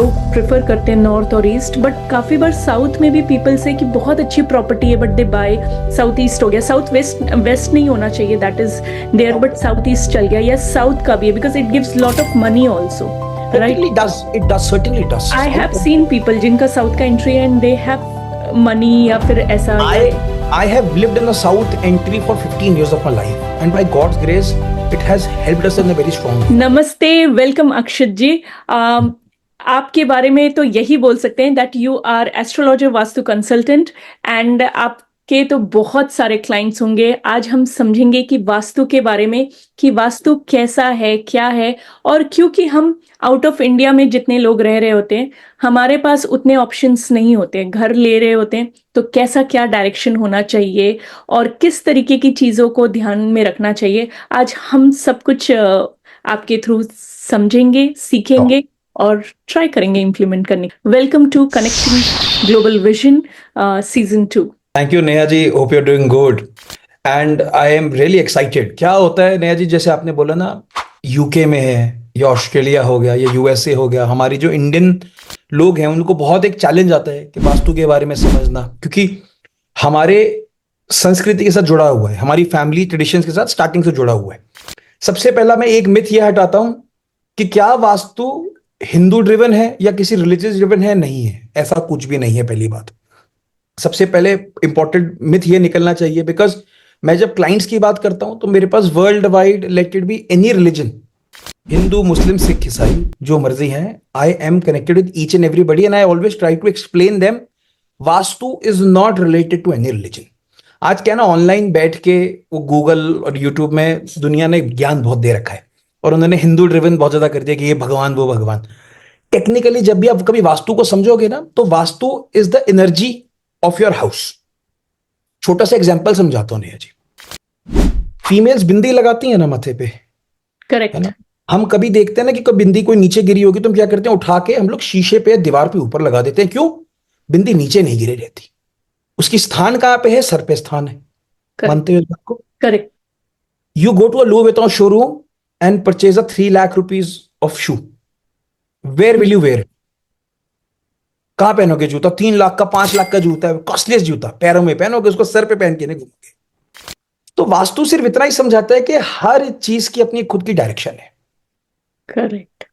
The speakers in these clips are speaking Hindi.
लोग प्रेफर करते हैं नॉर्थ और ईस्ट, बट काफ़ी बार साउथ में भी पीपल से कि बहुत अच्छी प्रॉपर्टी है but they bye south east हो गया, साउथ वेस्ट वेस्ट नहीं होना चाहिए, that is there, but south east चल गया, या साउथ का भी है because it gives lot of money also, right? It does, certainly does. I have seen people जिनका साउथ का एंट्री है एंड दे हैव मनी या फिर ऐसा. I have lived in the South entry for 15 years of my life, and by God's grace, it has helped us in a very strong way. नमस्ते, वेलकम अक्षत जी. आपके बारे में तो यही बोल सकते हैं that you are astrologer, vastu consultant, and आपके तो बहुत सारे क्लाइंट्स होंगे. आज हम समझेंगे कि वास्तु के बारे में, कि वास्तु कैसा है, क्या है, और क्योंकि हम आउट ऑफ इंडिया में जितने लोग रह रहे होते हैं, हमारे पास उतने ऑप्शंस नहीं होते, घर ले रहे होते हैं, तो कैसा क्या डायरेक्शन होना चाहिए और किस तरीके की चीज़ों को ध्यान में रखना चाहिए, आज हम सब कुछ आपके थ्रू समझेंगे, सीखेंगे और ट्राई करेंगे इम्प्लीमेंट करने. Welcome to connecting global vision season 2. Thank you, Neha ji. Hope you're doing good. And I am really excited. क्या होता है नेहा जी, जैसे आपने बोला ना, यूके में है या ऑस्ट्रेलिया हो गया या यूएसए हो गया, हमारी जो इंडियन लोग हैं उनको बहुत एक चैलेंज आता है कि वास्तु के बारे में समझना, क्योंकि हमारे संस्कृति के साथ जुड़ा हुआ है, हमारी फैमिली ट्रेडिशंस के साथ स्टार्टिंग से जुड़ा हुआ है. सबसे पहला मैं एक मिथ ये हटाता हूं कि क्या वास्तु हिंदू ड्रिवन है या किसी रिलीजियस ड्रिवन है. नहीं है, ऐसा कुछ भी नहीं है. पहली बात, सबसे पहले इंपॉर्टेंट मिथ ये निकलना चाहिए, बिकॉज मैं जब क्लाइंट्स की बात करता हूं तो मेरे पास world wide, let it be any religion, Hindu, Muslim, Sikh, ईसाई, जो मर्जी है, I am connected with each and everybody and I always try to explain them vastu is not related to any religion. आज क्या ना, ऑनलाइन बैठ के वो गूगल और यूट्यूब में दुनिया ने ज्ञान बहुत दे रखा है और उन्होंने हिंदू ड्रिवन बहुत ज्यादा कर दिया कि ये भगवान वो भगवान. टेक्निकली जब भी आप कभी वास्तु को समझोगे ना, तो vastu is the energy of your house. छोटा सा एग्जांपल समझाता हूं नेहा जी. फीमेल्स बिंदी लगाती है ना माथे पे, करेक्ट है ना. हम कभी देखते हैं ना कि कोई बिंदी कोई नीचे गिरी होगी तो हम क्या करते हैं, उठा के हम लोग शीशे पे, दीवार पे ऊपर लगा देते हैं. क्यों? बिंदी नीचे नहीं गिरी रहती. उसकी स्थान कहां पे है? सर पे स्थान है. मानते हो इस बात को? Correct. You go to a Louis Vuitton showroom and purchase a 3 lakh rupees of shoe. Where will you wear it? कहां पहनोगे जूता? 3 लाख का, 5 लाख का जूता है, कॉस्टलीस्ट जूता, पैरों में पहनोगे, उसको सर पे पहन के नहीं घूमोगे. तो वास्तु सिर्फ इतना ही समझाता है कि हर चीज की अपनी खुद की डायरेक्शन है. करेक्ट.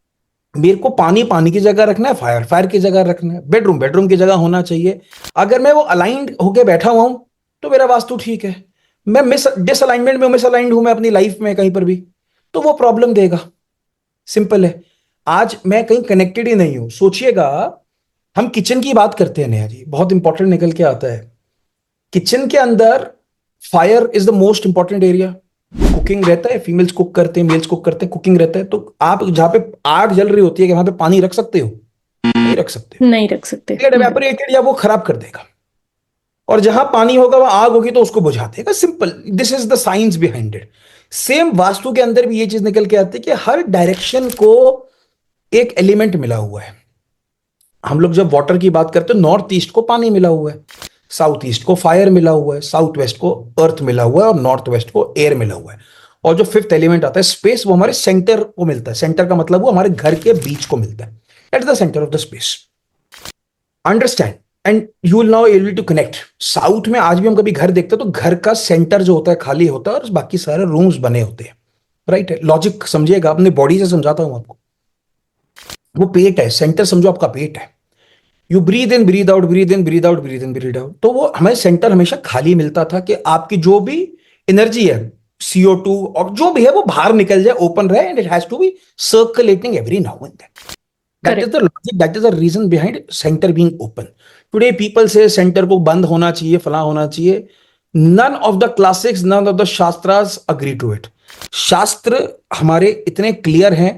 मेरे को पानी पानी की जगह रखना है, फायर फायर की जगह रखना है, बेडरूम बेडरूम की जगह होना चाहिए. अगर मैं वो अलाइंड होके बैठा हुआ हूं तो मेरा वास्तु ठीक है. मैं डिसअलाइनमेंट में, मिसअलाइंड हूं मैं अपनी लाइफ में कहीं पर भी, तो वो प्रॉब्लम देगा. सिंपल है. आज मैं कहीं कनेक्टेड ही नहीं हूं. सोचिएगा, हम किचन की बात करते हैं नेहा जी, बहुत इंपॉर्टेंट निकल के आता है. किचन के अंदर fire is the most important area. Cooking रहता है, फीमेल्स कुक करते हैं, मेल्स कुक करते हैं, कुकिंग रहता है. तो आप जहां पे आग जल रही होती है, वहां पे पानी रख सकते हो? नहीं रख सकते. नहीं रख सकते. इवेपोरेटेड या वो खराब कर देगा. और जहां पानी होगा वहां आग होगी तो उसको बुझा देगा. Simple. This is the science behind it. Same vastu के अंदर भी ये चीज निकल के आती है कि हर डायरेक्शन को एक एलिमेंट मिला हुआ है. हम लोग जब वाटर की बात करते हैं, नॉर्थ ईस्ट को पानी मिला हुआ है, साउथ ईस्ट को फायर मिला हुआ है, साउथ वेस्ट को अर्थ मिला हुआ है और नॉर्थ वेस्ट को एयर मिला हुआ है. और जो फिफ्थ एलिमेंट आता है स्पेस, वो हमारे सेंटर को मिलता है. सेंटर का मतलब वो हमारे घर के बीच को मिलता है. That is the centre of the space. Understand and you will now able to connect. South में आज भी हम कभी घर देखते हैं तो घर का सेंटर जो होता है खाली होता है और बाकी सारे रूम्स बने होते हैं. राइट है. लॉजिक समझिएगा, अपने बॉडी से समझाता हूं आपको. वो पेट है, सेंटर समझो आपका पेट है. You breathe in breathe out, breathe in breathe out, breathe in breathe out. तो वो हमें सेंटर हमेशा खाली मिलता था कि आपकी जो भी एनर्जी है, CO2 और जो भी है, वो बाहर निकल जाए, ओपन रहे, and it has to be circulating every now and then. That is the logic, that is the reason behind center being open. Today people say center को बंद होना चाहिए, फला होना चाहिए. None of the classics, none of the shastras agree to it. शास्त्र हमारे इतने क्लियर हैं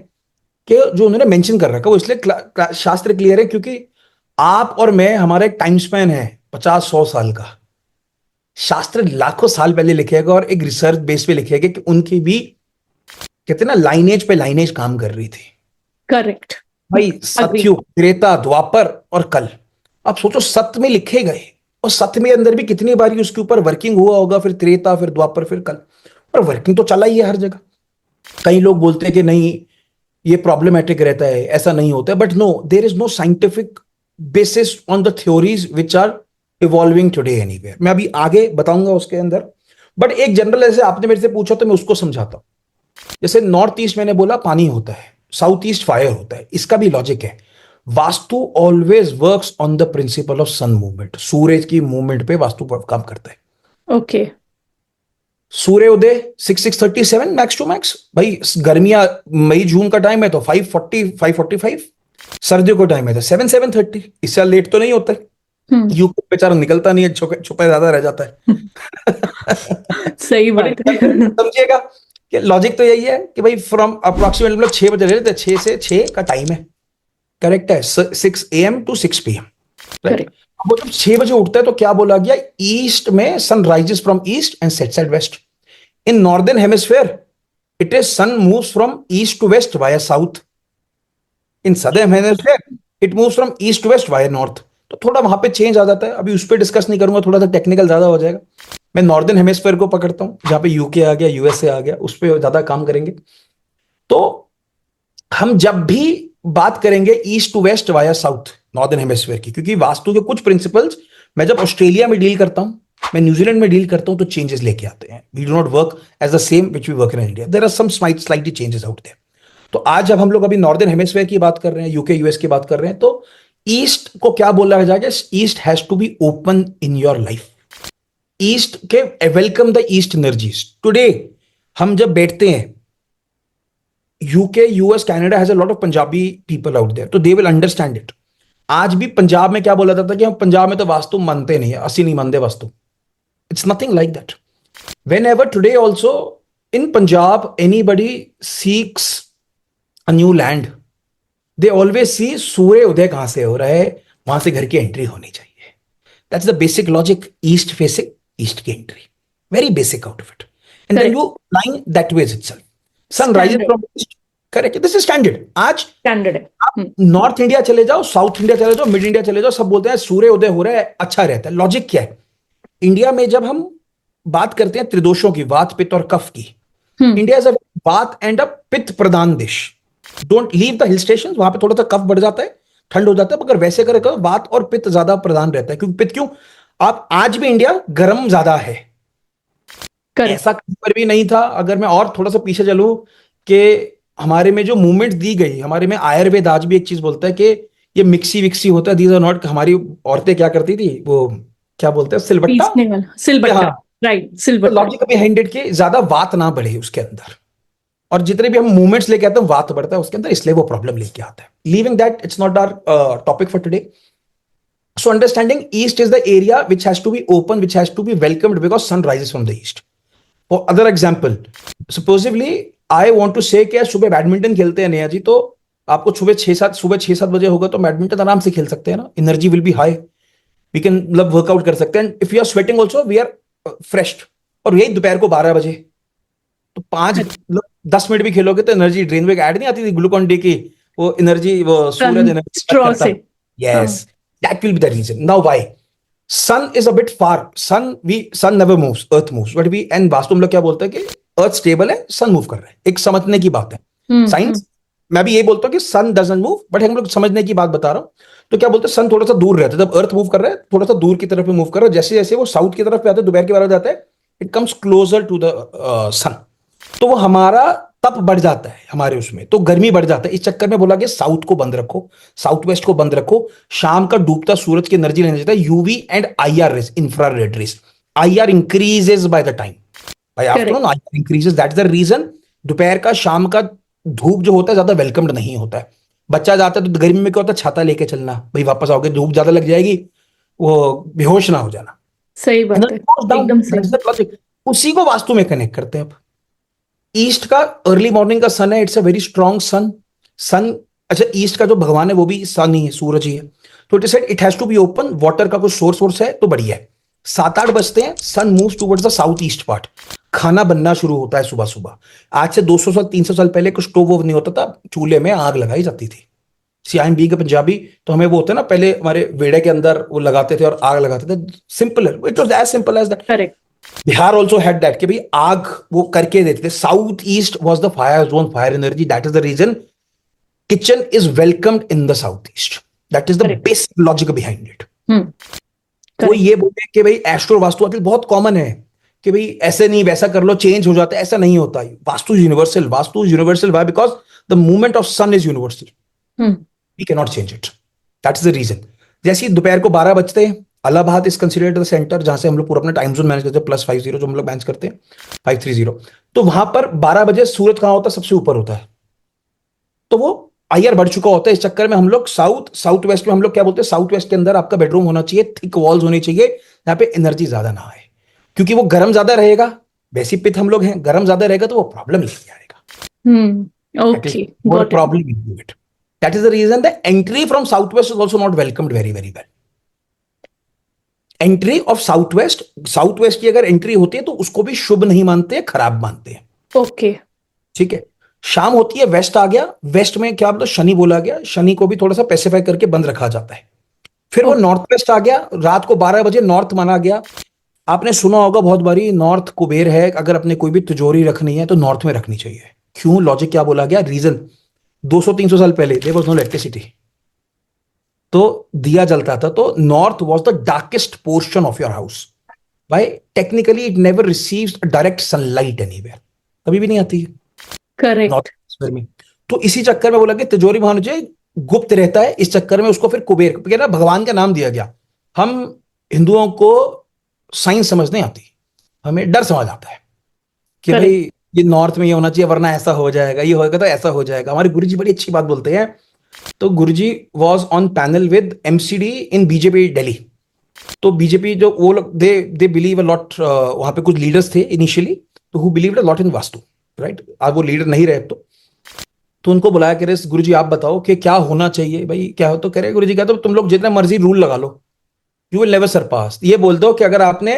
कि जो उन्होंने मेंशन कर रखा है, वो इसलिए शास्त्र क्लियर है क्योंकि आप और मैं, हमारा एक टाइम स्पैन है 50-100 साल का. शास्त्र लाखों साल पहले लिखेगा और एक रिसर्च बेस पे लिखेगा कि उनकी भी कहते हैं ना, लाइनेज पे लाइनेज काम कर रही थी. करेक्ट भाई. सतयुग, त्रेता, द्वापर और कल. आप सोचो, सत्य में लिखे गए और सत्य में अंदर भी कितनी बारी उसके ऊपर वर्किंग हुआ होगा, फिर त्रेता, फिर द्वापर, फिर कल. और वर्किंग तो चला ही है हर जगह. कई लोग बोलते हैं कि नहीं, ये प्रॉब्लमेटिक रहता है, ऐसा नहीं होता है, but no, there is no scientific basis on the theories which are evolving today anywhere. मैं अभी आगे बताऊंगा उसके अंदर, बट एक जनरल ऐसे आपने मेरे से पूछा तो मैं उसको समझाता हूं। जैसे नॉर्थ ईस्ट मैंने बोला पानी होता है, साउथ ईस्ट फायर होता है, इसका भी लॉजिक है। Vastu always works on the principle of sun movement, सूरज की मूवमेंट पे वास्तु काम करता है। ओके। सूर्योदय 6:37 मैक्स टू मैक्स, भाई गर्मियां मई जून का टाइम है तो 5:40 5:45, सर्दियों का टाइम है तो 7:30, इससे लेट तो नहीं होता है। यूपी बेचारा निकलता नहीं है, छुपा ज्यादा रह जाता है। सही बात है। समझिएगा कि लॉजिक तो यही है कि भाई फ्रॉम अप्रोक्सीमेट मतलब 6 बजे ले लेते हैं, 6 से 6 का टाइम है, करेक्ट है, 6 AM to 6 PM, right. Correct. अब वो जब 6 बजे उठता है तो क्या बोला गया, ईस्ट में sun rises from east and sets at west. In northern hemisphere it is sun moves from east to west via south. In southern hemisphere it moves from east to west via north. तो थोड़ा वहां पे चेंज आ जाता है, अभी उस पर डिस्कस नहीं करूंगा, थोड़ा सा टेक्निकल ज्यादा हो जाएगा। मैं नॉर्दर्न हेमिस्फीयर को पकड़ता हूं, जहां पे यूके आ गया, यूएसए आ गया, उस पर ज्यादा काम करेंगे। तो हम जब भी बात करेंगे east to west via south northern hemisphere की, क्योंकि वास्तु के कुछ प्रिंसिपल्स मैं जब ऑस्ट्रेलिया में डील करता हूं, मैं न्यूजीलैंड में डील करता हूं, तो चेंजेस लेके आते हैं। We do not work as the same which we work in India, there are some slightly changes out there. तो आज जब हम लोग अभी नॉर्दर्न हेमिस्फीयर की बात कर रहे हैं, यूके यूएस की बात कर रहे हैं, तो ईस्ट को क्या बोला जाएगा, east has to be open in your life. East के welcome the east energies. Today हम जब बैठते हैं, UK US Canada has a lot of Punjabi people out there, तो दे विल अंडरस्टैंड इट। आज भी पंजाब में क्या बोला जाता है कि हम पंजाब में तो वास्तु मानते नहीं है, असि नहीं मानते vastu. It's nothing like that. Whenever today also in Punjab anybody seeks a new land, they always see सूर्य उदय कहां से हो रहा है, वहां से घर की एंट्री होनी चाहिए। That's the basic logic, east facing, east की entry, very basic out of it, and then you line that ways itself. Sun rises from east, correct, this is standard. आज स्टैंडर्ड है। आप नॉर्थ इंडिया चले जाओ, साउथ इंडिया चले जाओ, मिड इंडिया चले जाओ, सब बोलते हैं सूर्य उदय हो रहा है, अच्छा रहता है। लॉजिक क्या है, इंडिया में जब हम बात करते हैं त्रिदोषों की, वात पित्त और कफ की, इंडिया इज अ वात एंड अ पित्त प्रधान देश। Don't leave the hill station, वहां पे थोड़ा सा कफ बढ़ जाता है, ठंड हो जाता है, मगर वैसे करेगा वात और पित्त ज्यादा प्रधान रहता है। क्योंकि पित्त क्यों, आप आज भी इंडिया गर्म ज्यादा है, ऐसा कहीं पर भी नहीं था। अगर मैं और थोड़ा सा पीछे चलूं कि हमारे में जो मूवमेंट दी गई, हमारे में आयुर्वेद आज भी एक चीज बोलता है कि ये मिक्सी विक्सी होता है, दीज आर नॉट। हमारी औरतें क्या करती थी, वो क्या बोलते हैं, सिलबट्टा, सिलबट्टा, राइट, सिलबट्टा। लॉजिक बिहाइंड इट के ज्यादा वात ना बढ़े उसके अंदर, और जितने भी हम मूवमेंट्स लेके आते हैं वात बढ़ता है उसके अंदर, इसलिए वो प्रॉब्लम लेके आता है। Leaving that, it's not our topic for today. So understanding east is the area which has to be open, which has to be welcomed because sun rises from the east. For other example, supposedly I want to say कि सुबह बैडमिंटन खेलते हैं नया जी, तो आपको सुबह 6-7 बजे होगा तो बैडमिंटन आराम से खेल सकते हैं ना, energy will be high, we can मतलब वर्कआउट कर सकते हैं। If you are sweating also we are fresh. और यही दोपहर को 12 बजे, तो 10 मिनट भी खेलोगे तो एनर्जी ड्रेन में ऐड नहीं आती थी ग्लूकॉन डी की, वो एनर्जी, वो सूरज एनर्जी स्ट्रॉ से। Yes, that will be the reason. Now why? Sun is a bit far. Sun never moves, Earth moves. But and vastu हम लोग क्या बोलते हैं कि Earth stable है, Sun move कर रहा है, एक समझने की बात है। साइंस मैं भी यही बोलता हूँ कि Sun doesn't move, बट हम लोग समझने की बात बता रहा हूँ। तो क्या बोलते हैं, Sun थोड़ा सा दूर रहता है, जब Earth मूव कर रहा है थोड़ा सा दूर की तरफ मूव कर रहा है, जैसे जैसे वो साउथ की तरफ पे आता है, दोपहर के 12 जाता है, it comes closer to the sun, तो वो हमारा तप बढ़ जाता है, हमारे उसमें तो गर्मी बढ़ जाता है। इस चक्कर में बोला गया साउथ को बंद रखो, साउथ वेस्ट को बंद रखो, शाम का डूबता सूरज की एनर्जी लेना चाहता है, UV and IR rays, infrared rays. IR increases by the time, by afternoon IR increases, that is the reason दोपहर का शाम का धूप जो होता है ज्यादा वेलकम्ड नहीं होता है। बच्चा जाता है तो गर्मी में क्या होता है, छाता लेके चलना, भाई वापस आओगे धूप ज्यादा लग जाएगी, वो बेहोश ना हो जाना। सही बात है, एकदम सही। उसी को वास्तु में कनेक्ट करते हैं। अब ईस्ट का अर्ली मॉर्निंग का सन है, इट्स अ वेरी स्ट्रॉन्ग सन। अच्छा, ईस्ट का जो भगवान है वो भी सन ही है, सूरज ही है, तो it has to be open. Water का कोई सोर्स है तो बढ़िया है। 7-8 बजते हैं, sun moves towards the south east part, खाना बनना शुरू होता है सुबह सुबह। आज से 200 साल 300 साल पहले कुछ स्टोव वोव नहीं होता था, चूल्हे में आग लगाई जाती थी। See I am being a Punjabi, तो हमें वो होता है ना, पहले हमारे वेड़े के अंदर वो लगाते थे और आग लगाते थे, सिंपल है, it was as simple as that. Correct. Bihar also had that कि भाई आग वो करके देते थे। South east was the fire zone, fire energy, that is the reason kitchen is welcomed in the southeast. That is the Correct. basic logic behind it. कोई Correct. ये बोले कि भाई एस्ट्रो वास्तु आजकल बहुत कॉमन है कि भाई ऐसे नहीं वैसा कर लो चेंज हो जाता है, ऐसा नहीं होता है। Vastu universal, Vastu universal why? Because the movement of sun is universal, we can not change it, that is the reason. जैसे ही दोपहर को 12 बजते हैं, Allahabad is considered the centre जहां से हम लोग पूरा अपना टाइम जोन मैनेज करते हैं, +50 जो हम लोग मैनेज करते हैं 530, तो वहां पर 12 बजे सूरज कहां होता है? सबसे ऊपर होता है, तो वो आईआर बढ़ चुका होता है। इस चक्कर में हम लोग साउथ वेस्ट में हम लोग क्या बोलते हैं, साउथ वेस्ट के अंदर आपका बेडरूम होना चाहिए, थिक वॉल्स होनी चाहिए, यहाँ पे एनर्जी ज्यादा ना आए, क्योंकि वो गर्म ज्यादा रहेगा। वैसी पित्त हम लोग हैं, गर्म ज्यादा रहेगा तो वो प्रॉब्लम लेके आएगा। Okay. More Got it. problem into it. That is the reason the entry from southwest is also not welcomed very very well. Entry of south west की अगर एंट्री होती है तो उसको भी शुभ नहीं मानते, खराब मानते हैं। Okay. ठीक है। शाम होती है, वेस्ट आ गया, वेस्ट में क्या मतलब शनि बोला गया, शनि को भी थोड़ा सा स्पेसिफाई करके बंद रखा जाता है। फिर वो नॉर्थ वेस्ट आ गया, रात को 12 बजे नॉर्थ माना गया। आपने सुना होगा बहुत बारी, नॉर्थ कुबेर है, अगर अपने कोई भी तिजोरी रखनी है तो नॉर्थ में रखनी चाहिए। क्यों? लॉजिक क्या बोला गया? रीजन, 200-300 साल पहले देयर वाज नो इलेक्ट्रिसिटी, तो दिया जलता था, तो north was the darkest portion of your house. भाई technically it never receives direct sunlight anywhere, कभी भी नहीं आती है Correct. नॉर्थ में। तो इसी चक्कर में बोला कि तिजोरी वहां जो गुप्त रहता है, इस चक्कर में उसको फिर कुबेर कहना, भगवान का नाम दिया गया। हम हिंदुओं को साइंस समझ नहीं आती, हमें डर समझ आता है कि Correct. भाई ये नॉर्थ में ये होना चाहिए वरना ऐसा हो जाएगा, ये होगा तो ऐसा हो जाएगा। हमारे गुरुजी बड़ी अच्छी बात बोलते हैं। तो Guruji was on panel with MCD in BJP Delhi. तो बीजेपी जो वो लोग दे बिलीव अ लॉट, वहां पे कुछ लीडर्स थे इनिशियली, तो who believed a lot in vastu, right. आज वो लीडर नहीं रहे तो उनको बुलाया, कह रहे गुरुजी आप बताओ कि क्या होना चाहिए भाई, क्या हो? तो कह रहे गुरुजी क्या, तो तुम लोग जितना मर्जी रूल लगा लो, यू विल नेवर सरपास। ये बोल दो कि अगर आपने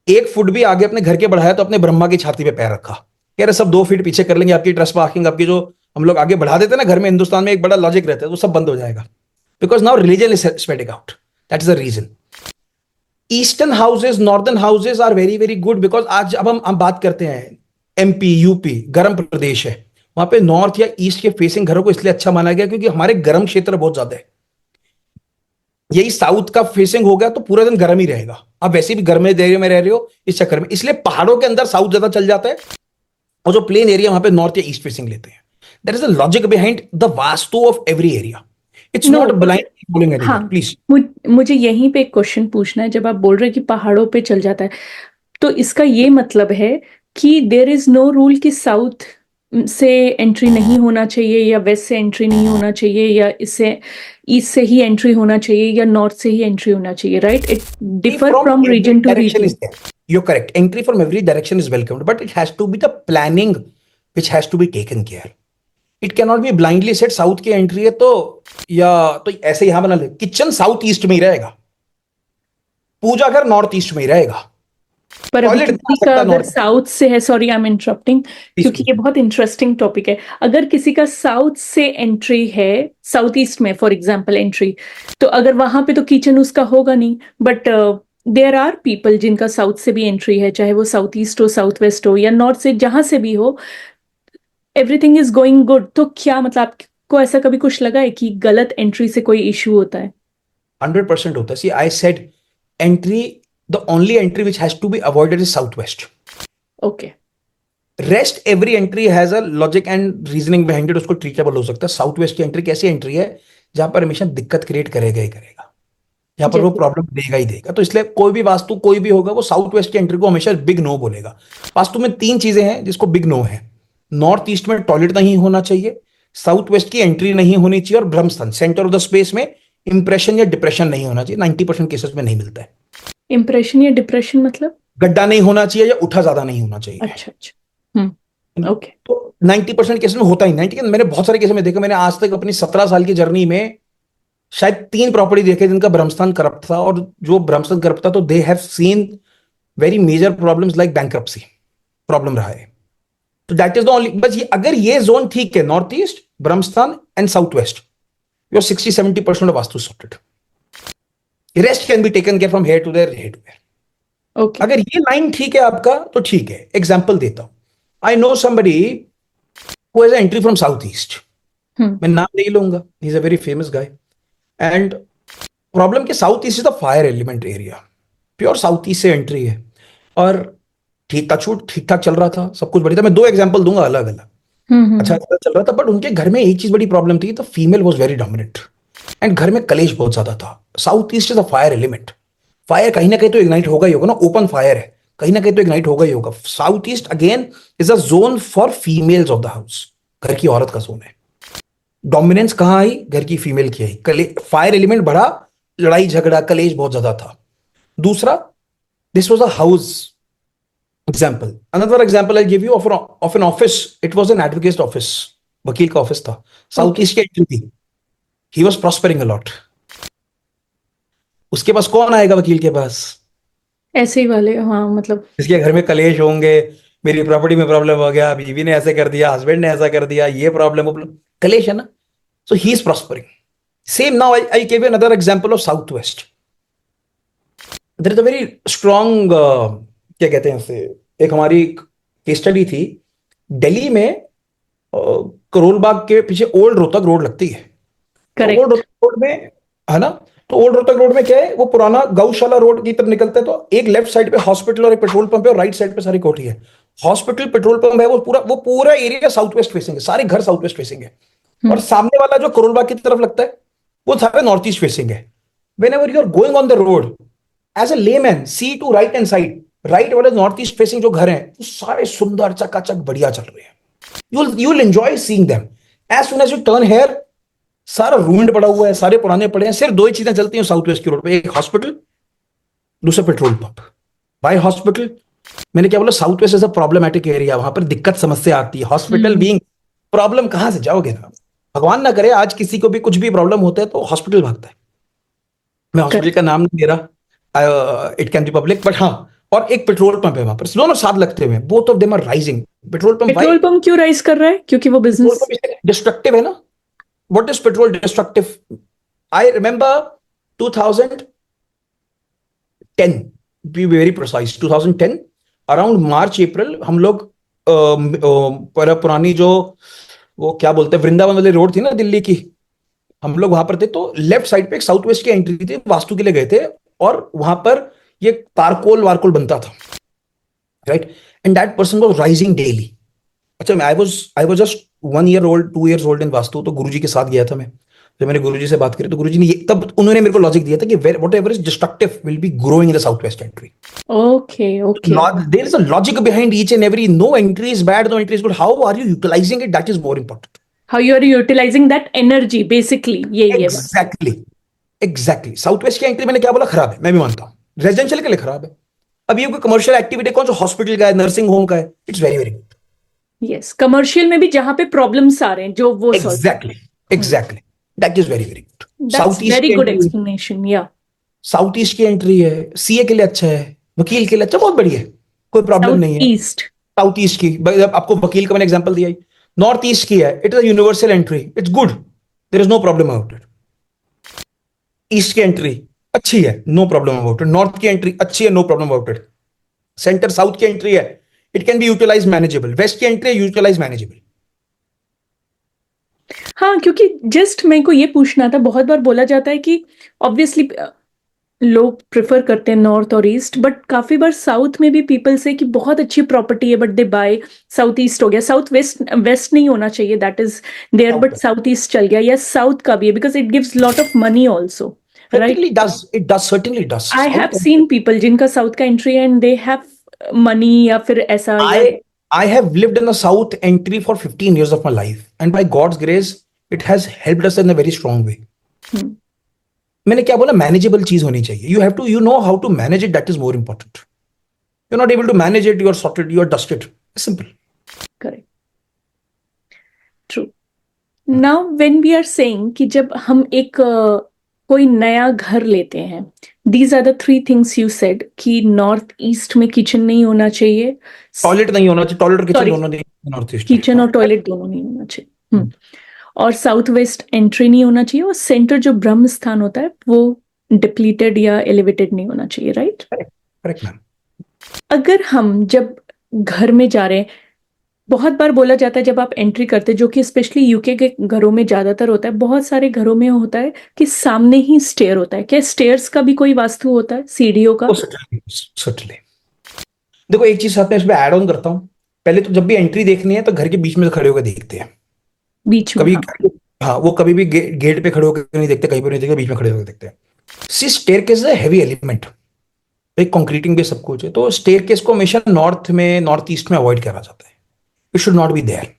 1 फुट भी आगे अपने घर के बढ़ाया तो अपने ब्रह्मा की छाती पे पैर रखा। कह रहे सब 2 फीट पीछे कर लेंगे, आपकी ट्रस्ट पार्किंग, आपकी जो हम लोग आगे बढ़ा देते हैं ना घर में, हिंदुस्तान में एक बड़ा लॉजिक रहता है, वो सब बंद हो जाएगा, because now religion is spreading out, that is the reason. Eastern houses, northern houses are very very good, because आज अब हम बात करते हैं एमपी यूपी गर्म प्रदेश है, वहां पे नॉर्थ या ईस्ट के फेसिंग घरों को इसलिए अच्छा माना गया क्योंकि हमारे गर्म क्षेत्र बहुत ज्यादा है। यही साउथ का फेसिंग हो गया तो पूरा दिन गर्म ही रहेगा, आप वैसे भी गर्म एरिया में रह रहे हो, इस चक्कर में इसलिए पहाड़ों के अंदर साउथ ज्यादा चल जाता है, और जो प्लेन एरिया वहां पे नॉर्थ या ईस्ट फेसिंग लेते हैं। That is the logic behind the vastu of every area, it's No, not blind bowling anything, हाँ, प्लीज। मुझे यहीं पे एक क्वेश्चन पूछना है। जब आप बोल रहे हैं कि पहाड़ों पे चल जाता है, तो इसका ये मतलब है कि देर इज नो रूल कि साउथ से एंट्री नहीं होना चाहिए, या वेस्ट से एंट्री नहीं होना चाहिए, या इससे ईस्ट से ही एंट्री होना चाहिए, या नॉर्थ से ही एंट्री होना चाहिए, right? It differ from region to region. You're correct. Entry from every direction is welcomed, but it has to be the planning which has to be taken care. It cannot be blindly said south की एंट्री है तो, या तो ऐसे यहां बना ले, किचन साउथ ईस्ट में ही रहेगा, पूजा घर नॉर्थ ईस्ट में ही रहेगा, पर अभी टॉयलेट किसी का अगर साउथ से है, सॉरी आई एम इंटरप्टिंग, क्योंकि ये बहुत इंटरेस्टिंग टॉपिक है। अगर किसी का साउथ से एंट्री है, साउथ ईस्ट में फॉर एग्जांपल एंट्री, तो अगर वहां पे तो किचन उसका होगा नहीं, बट देयर आर पीपल जिनका साउथ से भी एंट्री है, चाहे वो साउथ ईस्ट हो, साउथ वेस्ट हो, या नॉर्थ से, जहां से भी हो, एवरीथिंग इज गोइंग गुड। तो क्या मतलब आपको ऐसा कभी कुछ लगा है कि गलत एंट्री से कोई इश्यू होता है? 100% होता है। See I said entry, the only entry which has to be avoided is southwest. Okay. Rest every entry has a logic and reasoning behind it, उसको ट्रीटेबल हो सकता है। साउथ वेस्ट की एंट्री कैसी एंट्री है जहां पर हमेशा दिक्कत क्रिएट करेगा ही करेगा, जहां पर वो प्रॉब्लम देगा ही देगा। तो इसलिए कोई भी वास्तु कोई भी होगा वो साउथ वेस्ट की एंट्री को हमेशा बिग नो बोलेगा। वास्तु में 3 चीजें हैं जिसको बिग नो है। नॉर्थ ईस्ट में टॉयलेट नहीं होना चाहिए, साउथ वेस्ट की एंट्री नहीं होनी चाहिए, और ब्रह्मस्थान सेंटर ऑफ द स्पेस में इंप्रेशन या डिप्रेशन नहीं होना चाहिए। 90% केसेस में नहीं मिलता है। इंप्रेशन या डिप्रेशन मतलब? गड्ढा नहीं होना चाहिए या उठा ज्यादा नहीं होना चाहिए। अच्छा अच्छा, ओके। तो 90% केस में होता ही नहीं। मैंने बहुत सारे केस में देखा, मैंने आज तक अपनी 17 साल की जर्नी में शायद 3 प्रॉपर्टी देखे जिनका ब्रह्मस्थान करप्ट था, और जो ब्रह्मस्थान करप्ट था तो they have seen very major problems like bankruptcy problem रहा है। तो दैट इज द ओनली, बस ये अगर ये जोन ठीक है, north east, Brahmasthan and south west, your 60-70% of Vastu sorted. Rest can be taken care from here to there, here to there. Okay. अगर ये लाइन ठीक है आपका तो ठीक है। एग्जाम्पल देता हूं, I know somebody who has entry from south east, मैं नाम नहीं लूंगा, he is a very famous guy. And problem के south east is the fire element area, pure south east से एंट्री है। और ठीक टचवुड ठीक ठाक चल रहा था, सब कुछ बढ़िया था। मैं दो एग्जांपल दूंगा अलग अलग। अच्छा अच्छा चल रहा था, बट उनके घर में एक चीज बड़ी प्रॉब्लम थी, the female was very dominant and घर में कलेश बहुत ज्यादा था। South east is a fire element, fire कहीं ना कहीं तो इग्नाइट होगा ही होगा ना, ओपन फायर है, कहीं ना कहीं तो इग्नाइट होगा ही होगा। South east again is a zone for females of the house, घर की औरत का जोन है। डोमिनेंस कहाँ आई? घर की फीमेल की आई। फायर एलिमेंट बढ़ा, लड़ाई झगड़ा कलेश बहुत ज्यादा था। दूसरा, this was a house example. Another example I give you of an office. It was an advocate office, वकील का ऑफिस था। साउथ ओके, ईस्ट की एंट्री थी, ही वॉज प्रॉस्परिंग अलॉट। उसके पास कौन आएगा वकील के पास? ऐसे ही वाले, हाँ मतलब। जिसके घर में कलेश होंगे, मेरी प्रॉपर्टी में प्रॉब्लम हो गया, बीवी ने ऐसे कर दिया, हस्बैंड ने ऐसा कर दिया, ये प्रॉब्लम कलेश है ना। So he is prospering. Same now I give you another example of south west. There is a very strong, क्या कहते हैं उसे, एक हमारी केस स्टडी थी दिल्ली में, करोल बाग के पीछे ओल्ड रोहतक रोड लगती है। तो ओल्ड करेक्ट। रोहतक रोड में, है ना, तो ओल्ड रोहतक रोड में क्या है, वो पुराना गौशाला रोड की तरफ निकलता है। तो एक लेफ्ट साइड पे हॉस्पिटल और एक पेट्रोल पंप है, और राइट साइड पे सारी कोठी है। हॉस्पिटल पेट्रोल पंप है, वो पूरा एरिया साउथ वेस्ट फेसिंग है, सारे घर साउथ वेस्ट फेसिंग है। और सामने वाला जो करोल बाग की तरफ लगता है, वो सारा नॉर्थ ईस्ट फेसिंग है। Whenever you are going on the road, as a layman, see to right hand side, right वाले नॉर्थ ईस्ट फेसिंग जो घर हैं, वो सारे सुंदर चकाचक बढ़िया चल रहे हैं। you'll enjoy seeing them. As soon as you turn here, सारा रूमेंट पड़ा हुआ है, सारे पुराने पड़े हैं। सिर्फ दो ही चीजें चलती हैं साउथ वेस्ट की रोड पे, एक हॉस्पिटल, दूसरा पेट्रोल पंप। बाय हॉस्पिटल, मैंने क्या बोला, south west is a problematic area, वहां पर दिक्कत समस्या आती है। हॉस्पिटल बीइंग प्रॉब्लम, कहां से जाओगे ना, भगवान ना करे आज किसी को भी कुछ भी प्रॉब्लम होता है तो हॉस्पिटल भागता है। मैं हॉस्पिटल का नाम नहीं ले रहा, it can B public, but हाँ। और एक पेट्रोल पंप है वहां पर, दोनों साथ लगते हुए, both of them are rising. Petrol pump, भाई पेट्रोल पंप क्यों राइज कर रहा है? क्योंकि वो पेट्रोल बिजनेस। पंप डिस्ट्रक्टिव है ना। What is petrol destructive? I remember 2010, be very precise, 2010 around March April, हम लोग पुरानी जो, वो क्या बोलते हैं, वृंदावन वाली रोड थी ना दिल्ली की, हम लोग वहां पर थे। तो लेफ्ट साइड पे एक साउथ वेस्ट की एंट्री थी, वास्तु के लिए गए थे, और वहां पर ये तारकोल वारकोल बनता था, right. And that person was rising daily. अच्छा, मैं I was just 1 year old, 2 years old इन वास्तु। तो गुरुजी के साथ गया था मैं। जब मैंने गुरुजी से बात करी, तो गुरुजी ने तब उन्होंने मेरे को लॉजिक दिया था कि whatever is destructive will be growing in the south west entry. Okay okay. There is a logic behind each and every. No entry is bad, no entry is good, how are you utilizing it, that is more important. How you are utilizing that energy, basically यही है बात। Exactly, exactly. साउथ वेस्ट की एंट्री मैंने क्या बोला, खराब है, मैं भी मानता हूँ रेजिडेंशियल के लिए खराब है। अब ये कोई कमर्शियल एक्टिविटी, कौन सा हॉस्पिटल का है, नर्सिंग होम का है, it's very very good. Yes, commercial में भी जहां पे प्रॉब्लम्स आ रहे हैं जो वो solve. Exactly, exactly, that is very very good. That's south east very की गुड एंट्री, एक्सप्लेनेशन, या। साउथ ईस्ट की एंट्री है, सीए के लिए अच्छा है, वकील के लिए अच्छा, बहुत बढ़िया है, कोई प्रॉब्लम साउथ नहीं है। ईस्ट। साउथ ईस्ट की, आपको वकील का मैंने एग्जांपल दिया ही। नॉर्थ ईस्ट की है, it is a universal entry, it's good, there is no problem about it. East की एंट्री अच्छी है, no problem about it. North की एंट्री अच्छी है, no problem about it. Centre south की एंट्री है, it can be utilize manageable. West की एंट्री है, यूटिलाइज मैनेजेबल। हाँ, क्योंकि जस्ट मेरे को ये पूछना था, बहुत बार बोला जाता है कि ऑब्वियसली लोग प्रेफर करते हैं नॉर्थ और ईस्ट, बट काफी बार साउथ में भी पीपल से कि बहुत अच्छी प्रॉपर्टी है but they bye south east. हो गया साउथ वेस्ट, वेस्ट नहीं होना चाहिए, that is there, but south east चल गया, या साउथ का भी है because it gives lot of money also, right? Certainly does, it does, certainly does. I have South, seen people जिनका साउथ का एंट्री है एंड दे हैव मनी, या फिर ऐसा, या I have lived in the South entry for 15 years of my life, and by God's grace, it has helped us in a very strong way. मैंने क्या बोला, मैनेजेबल चीज होनी चाहिए। You have to, you know how to manage it, that is more important. You not able to manage it, you are sorted, you are dusted, simple. Correct, true. Now when we are saying कि जब हम एक कोई नया घर लेते हैं, these are the three things you said कि नॉर्थ ईस्ट में किचन नहीं होना चाहिए, टॉयलेट नहीं होना चाहिए, टॉयलेट और किचन सॉरी दोनों नहीं, नॉर्थ ईस्ट में। किचन और टॉयलेट दोनों नहीं होना चाहिए, और साउथ वेस्ट एंट्री नहीं होना चाहिए, और सेंटर जो ब्रह्म स्थान होता है वो डिप्लीटेड या एलिवेटेड नहीं होना चाहिए, राइट? Correct ma'am. अगर हम जब घर में जा रहे हैं, बहुत बार बोला जाता है जब आप एंट्री करते हैं, जो कि स्पेशली यूके के घरों में ज्यादातर होता है, बहुत सारे घरों में होता है कि सामने ही स्टेयर होता है। क्या स्टेयर्स का भी कोई वास्तु होता है, सीढ़ियों का? तो certainly देखो, एक चीज साथ में इसमें ऐड ऑन करता हूँ। पहले तो जब भी एंट्री देखनी है तो घर के बीच में से खड़े होकर देखते हैं। बीच में, कभी, हाँ। हाँ, वो कभी भी गेट पे खड़े होकर नहीं देखते, कहीं पर नहीं देखते, बीच में खड़े होकर देखते हैं। सी स्टेयरकेस इज हैवी एलिमेंट, एक कंक्रीटिंग पे सब कुछ है, तो स्टेयरकेस को हमेशा नॉर्थ में, नॉर्थ ईस्ट में अवॉइड करा जाता है। It should not be there.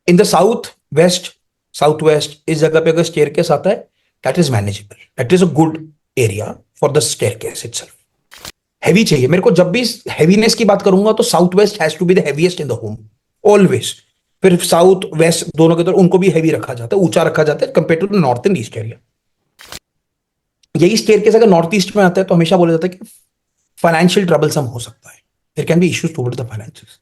In the south west, south west, इस जगह पे अगर स्टेयरकेस आता है, that is manageable, that is a good area for the staircase itself. Heavy चाहिए मेरे को, जब भी हैवीनेस की बात करूंगा तो south west has to be the heaviest in the home, always. फिर साउथ वेस्ट दोनों के तरफ उनको भी हैवी रखा जाता है, ऊंचा रखा जाता है compare to north and east area. यही स्टेयरकेस अगर नॉर्थ ईस्ट में आता है तो हमेशा बोला जाता है कि फाइनेंशियल ट्रबलसम हो सकता है, there can be issues toward the finances.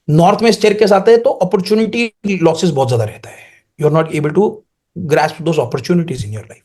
North में स्टेयरकेस आता है तो अपॉर्चुनिटी लॉसेस बहुत ज्यादा रहता है, you are not able to grasp those opportunities in your life.